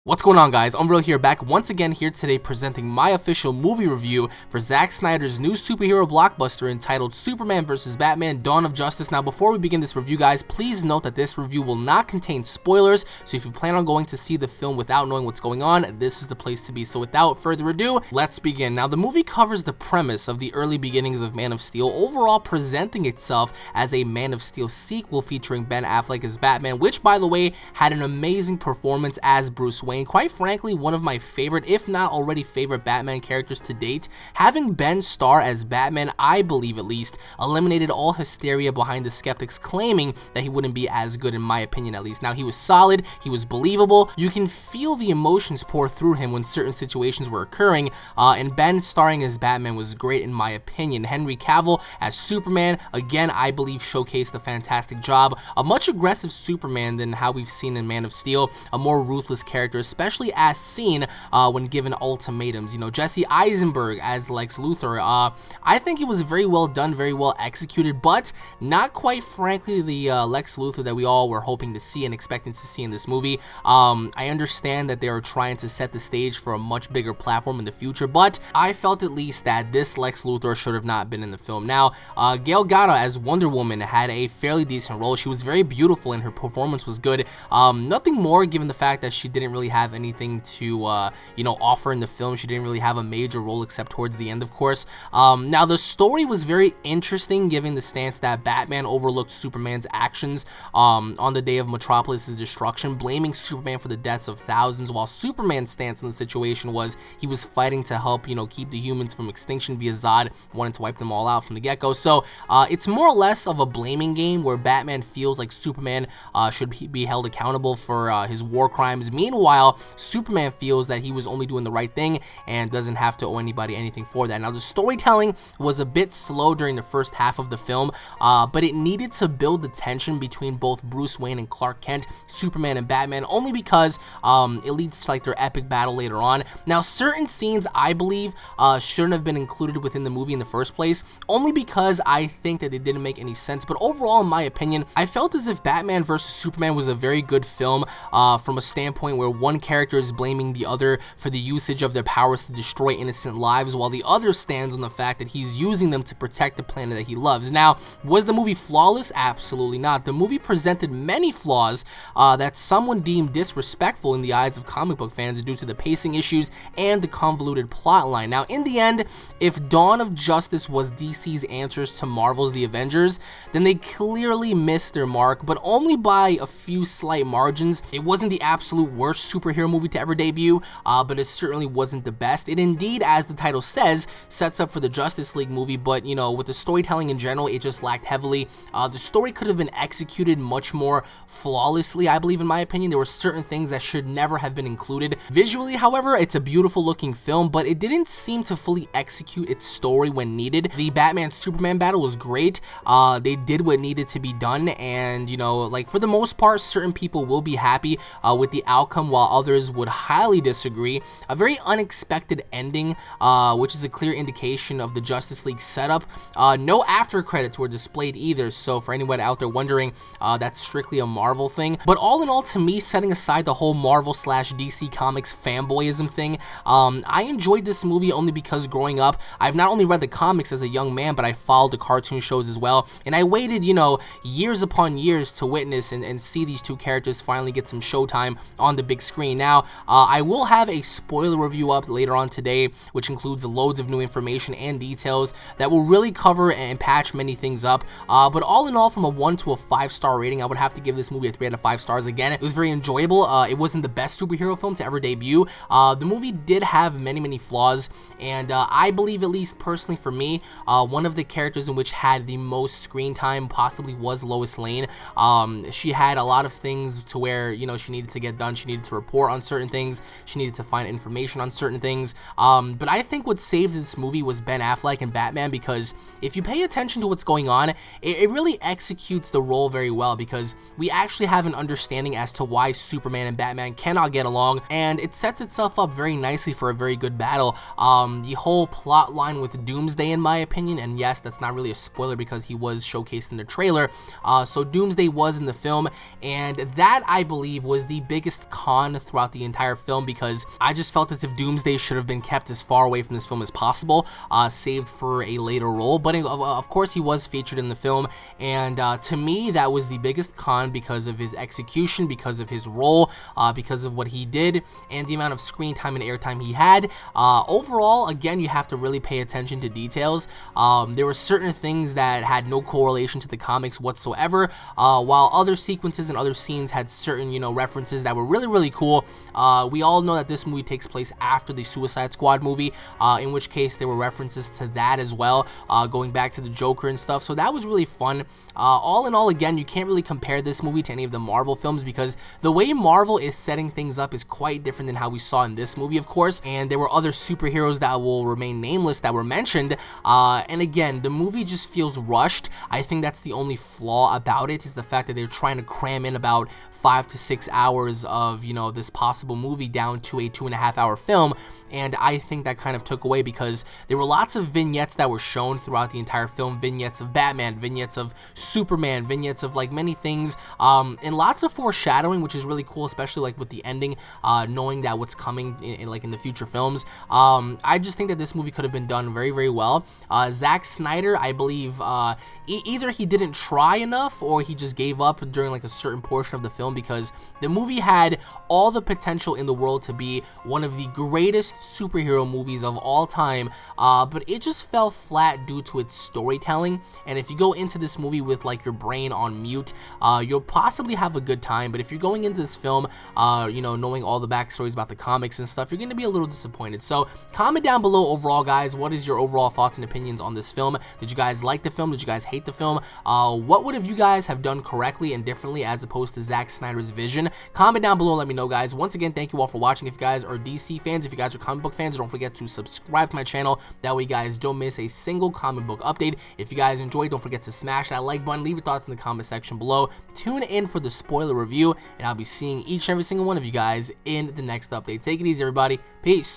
What's going on, guys? Unreal here, back once again here today presenting my official movie review for Zack Snyder's new superhero blockbuster entitled Superman vs. Batman: Dawn of Justice. Now, before we begin this review, guys, please note that this review will not contain spoilers, so if you plan on going to see the film without knowing what's going on, this is the place to be. So without further ado, let's begin. Now, the movie covers the premise of the early beginnings of Man of Steel, overall presenting itself as a Man of Steel sequel featuring Ben Affleck as Batman, which, by the way, had an amazing performance as Bruce Wayne. Quite frankly, one of my favorite, if not already favorite, Batman characters to date. Having Ben star as Batman, I believe at least, eliminated all hysteria behind the skeptics claiming that he wouldn't be as good, in my opinion at least. Now, he was solid, he was believable, you can feel the emotions pour through him when certain situations were occurring, and Ben starring as Batman was great in my opinion. Henry Cavill as Superman, again, I believe showcased a fantastic job. A much aggressive Superman than how we've seen in Man of Steel, a more ruthless character, especially as seen when given ultimatums. You know, Jesse Eisenberg as Lex Luthor, I think it was very well done, very well executed, but not quite frankly the Lex Luthor that we all were hoping to see and expecting to see in this movie. I understand that they are trying to set the stage for a much bigger platform in the future, but I felt at least that this Lex Luthor should have not been in the film. Now, Gal Gadot as Wonder Woman had a fairly decent role. She was very beautiful and her performance was good. Nothing more given the fact that she didn't really have anything to offer in the film. She didn't really have a major role except towards the end, of course. Now, the story was very interesting given the stance that Batman overlooked Superman's actions on the day of Metropolis's destruction, blaming Superman for the deaths of thousands, while Superman's stance on the situation was he was fighting to help, keep the humans from extinction via Zod, wanting to wipe them all out from the get-go. So it's more or less of a blaming game where Batman feels like Superman should be held accountable for his war crimes. Meanwhile, Superman feels that he was only doing the right thing and doesn't have to owe anybody anything for that. Now, the storytelling was a bit slow during the first half of the film, but it needed to build the tension between both Bruce Wayne and Clark Kent, Superman and Batman, only because it leads to like their epic battle later on. Now, certain scenes I believe shouldn't have been included within the movie in the first place, only because I think that they didn't make any sense. But overall, in my opinion, I felt as if Batman vs. Superman was a very good film from a standpoint where one character is blaming the other for the usage of their powers to destroy innocent lives, while the other stands on the fact that he's using them to protect the planet that he loves. Now, was the movie flawless? Absolutely not. The movie presented many flaws that someone deemed disrespectful in the eyes of comic book fans due to the pacing issues and the convoluted plotline. Now, in the end, if Dawn of Justice was DC's answers to Marvel's The Avengers, then they clearly missed their mark, but only by a few slight margins. It wasn't the absolute worst superhero movie to ever debut, but it certainly wasn't the best. It indeed, as the title says, sets up for the Justice League movie, but with the storytelling in general, it just lacked heavily. The story could have been executed much more flawlessly, I believe, in my opinion. There were certain things that should never have been included. Visually, however, it's a beautiful looking film, but it didn't seem to fully execute its story when needed. The Batman-Superman battle was great. They did what needed to be done, and like for the most part, certain people will be happy with the outcome, while others would highly disagree. A very unexpected ending, which is a clear indication of the Justice League setup. No after credits were displayed either, so for anyone out there wondering, that's strictly a Marvel thing. But all in all, to me, setting aside the whole Marvel / DC Comics fanboyism thing, I enjoyed this movie only because growing up, I've not only read the comics as a young man, but I followed the cartoon shows as well, and I waited, years upon years to witness and see these two characters finally get some showtime on the big screen. Now, I will have a spoiler review up later on today, which includes loads of new information and details that will really cover and patch many things up. But all in all, from a 1 to a 5-star rating, I would have to give this movie a 3 out of 5 stars. Again, it was very enjoyable. It wasn't the best superhero film to ever debut. The movie did have many flaws, and I believe, at least personally for me, one of the characters in which had the most screen time possibly was Lois Lane. She had a lot of things to where, she needed to get done. She needed to report on certain things. She needed to find information on certain things. But I think what saved this movie was Ben Affleck and Batman, because if you pay attention to what's going on, it really executes the role very well, because we actually have an understanding as to why Superman and Batman cannot get along, and it sets itself up very nicely for a very good battle. The whole plot line with Doomsday, in my opinion, and yes, that's not really a spoiler because he was showcased in the trailer, so Doomsday was in the film, and that, I believe, was the biggest con throughout throughout the entire film, because I just felt as if Doomsday should have been kept as far away from this film as possible, saved for a later role. But of course he was featured in the film, and to me that was the biggest con because of his execution, because of his role, because of what he did, and the amount of screen time and airtime he had. Overall, again, you have to really pay attention to details. There were certain things that had no correlation to the comics whatsoever, while other sequences and other scenes had certain, references that were really cool. We all know that this movie takes place after the Suicide Squad movie, in which case there were references to that as well, going back to the Joker and stuff, so that was really fun. All in all, again, you can't really compare this movie to any of the Marvel films, because the way Marvel is setting things up is quite different than how we saw in this movie, of course, and there were other superheroes that will remain nameless that were mentioned, and again, the movie just feels rushed. I think that's the only flaw about it, is the fact that they're trying to cram in about 5 to 6 hours of, this possible movie down to a 2.5-hour film, and I think that kind of took away, because there were lots of vignettes that were shown throughout the entire film, vignettes of Batman, vignettes of Superman, vignettes of like many things, and lots of foreshadowing, which is really cool, especially like with the ending, knowing that what's coming in the future films. I just think that this movie could have been done very well. Zack Snyder, I believe, either he didn't try enough or he just gave up during like a certain portion of the film, because the movie had all the potential in the world to be one of the greatest superhero movies of all time, but it just fell flat due to its storytelling. And if you go into this movie with like your brain on mute, you'll possibly have a good time, but if you're going into this film, knowing all the backstories about the comics and stuff, you're going to be a little disappointed. So comment down below overall, guys, what is your overall thoughts and opinions on this film? Did you guys like the film? Did you guys hate the film? What would have you guys have done correctly and differently as opposed to Zack Snyder's vision? Comment down below and let me know, guys. Once again, thank you all for watching. If you guys are DC fans, if you guys are comic book fans, don't forget to subscribe to my channel. That way you guys don't miss a single comic book update. If you guys enjoyed, don't forget to smash that like button, leave your thoughts in the comment section below. Tune in for the spoiler review, and I'll be seeing each and every single one of you guys in the next update. Take it easy, everybody. Peace.